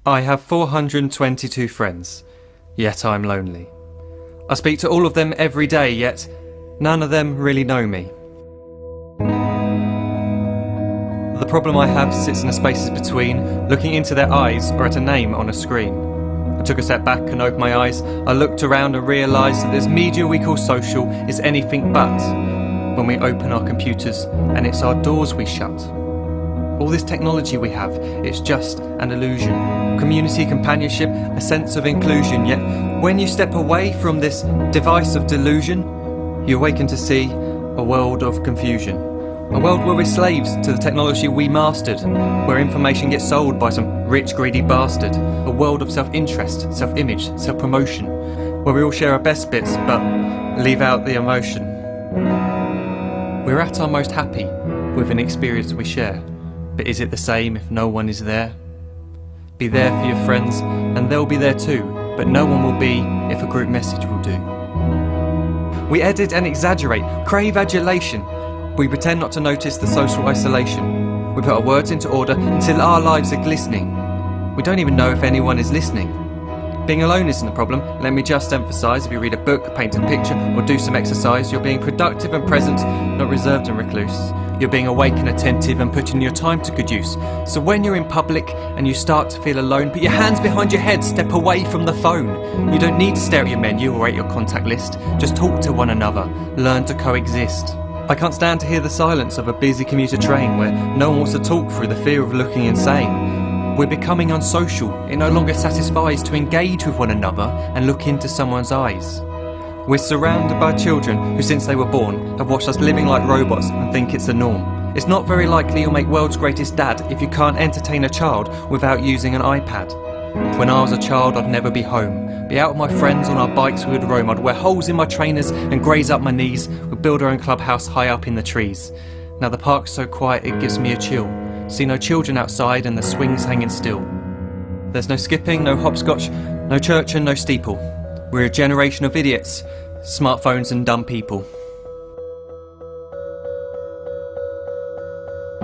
I have 422 friends, yet I'm lonely. I speak to all of them every day, yet none of them really know me. The problem I have sits in the spaces between looking into their eyes or at a name on a screen. I took a step back and opened my eyes. I looked around and realised that this media we call social is anything but when we open our computers and it's our doors we shut. All this technology we have, it's just an illusion. Community, companionship, a sense of inclusion. Yet when you step away from this device of delusion, you awaken to see a world of confusion. A world where we're slaves to the technology we mastered, where information gets sold by some rich, greedy bastard. A world of self-interest, self-image, self-promotion, where we all share our best bits but leave out the emotion. We're at our most happy with an experience we share. But is it the same if no one is there? Be there for your friends and they'll be there too, but no one will be if a group message will do. We edit and exaggerate, crave adulation. We pretend not to notice the social isolation. We put our words into order until our lives are glistening. We don't even know if anyone is listening. Being alone isn't a problem. Let me just emphasise, if you read a book, paint a picture or do some exercise, you're being productive and present, not reserved and recluse. You're being awake and attentive and putting your time to good use. So when you're in public and you start to feel alone, put your hands behind your head, step away from the phone. You don't need to stare at your menu or at your contact list. Just talk to one another, learn to coexist. I can't stand to hear the silence of a busy commuter train where no one wants to talk through the fear of looking insane. We're becoming unsocial. It no longer satisfies to engage with one another and look into someone's eyes. We're surrounded by children who, since they were born, have watched us living like robots and think it's the norm. It's not very likely you'll make world's greatest dad if you can't entertain a child without using an iPad. When I was a child, I'd never be home. Be out with my friends on our bikes, we would roam. I'd wear holes in my trainers and graze up my knees. We'd build our own clubhouse high up in the trees. Now the park's so quiet it gives me a chill. See no children outside and the swings hanging still. There's no skipping, no hopscotch, no church and no steeple. We're a generation of idiots, smartphones and dumb people.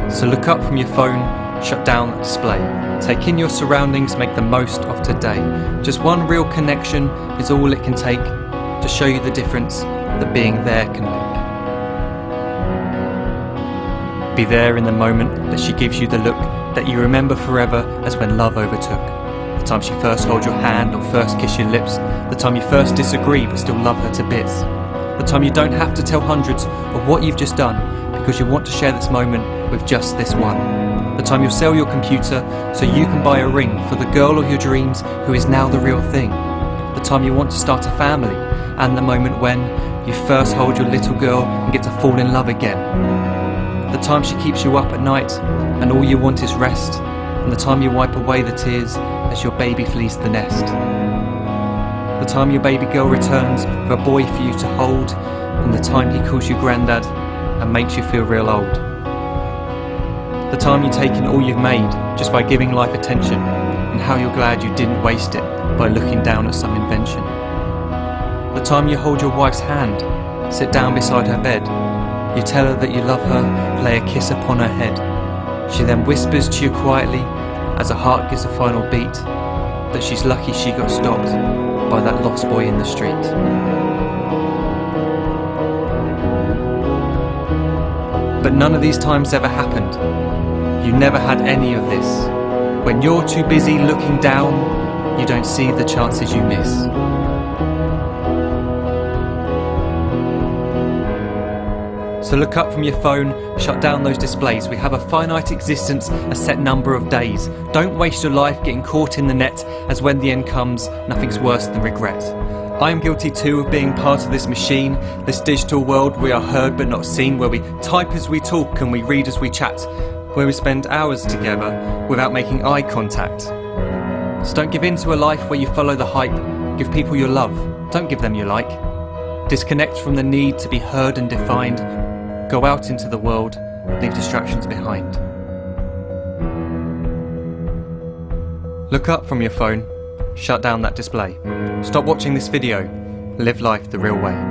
So look up from your phone, shut down the display. Take in your surroundings, make the most of today. Just one real connection is all it can take to show you the difference that being there can make. Be there in the moment that she gives you the look that you remember forever as when love overtook. The time she first holds your hand or first kiss your lips. The time you first disagree but still love her to bits. The time you don't have to tell hundreds of what you've just done because you want to share this moment with just this one. The time you'll sell your computer so you can buy a ring for the girl of your dreams who is now the real thing. The time you want to start a family, and the moment when you first hold your little girl and get to fall in love again. The time she keeps you up at night and all you want is rest, and the time you wipe away the tears as your baby flees the nest. The time your baby girl returns with a boy for you to hold, and the time he calls you granddad and makes you feel real old. The time you take in all you've made just by giving life attention, and how you're glad you didn't waste it by looking down at some invention. The time you hold your wife's hand, sit down beside her bed, you tell her that you love her, lay a kiss upon her head. She then whispers to you quietly, as her heart gives a final beat, that she's lucky she got stopped by that lost boy in the street. But none of these times ever happened. You never had any of this. When you're too busy looking down, you don't see the chances you miss. So look up from your phone, shut down those displays. We have a finite existence, a set number of days. Don't waste your life getting caught in the net, as when the end comes, nothing's worse than regret. I am guilty too of being part of this machine, this digital world we are heard but not seen, where we type as we talk and we read as we chat, where we spend hours together without making eye contact. So don't give in to a life where you follow the hype. Give people your love, don't give them your like. Disconnect from the need to be heard and defined. Go out into the world, leave distractions behind. Look up from your phone, shut down that display. Stop watching this video, live life the real way.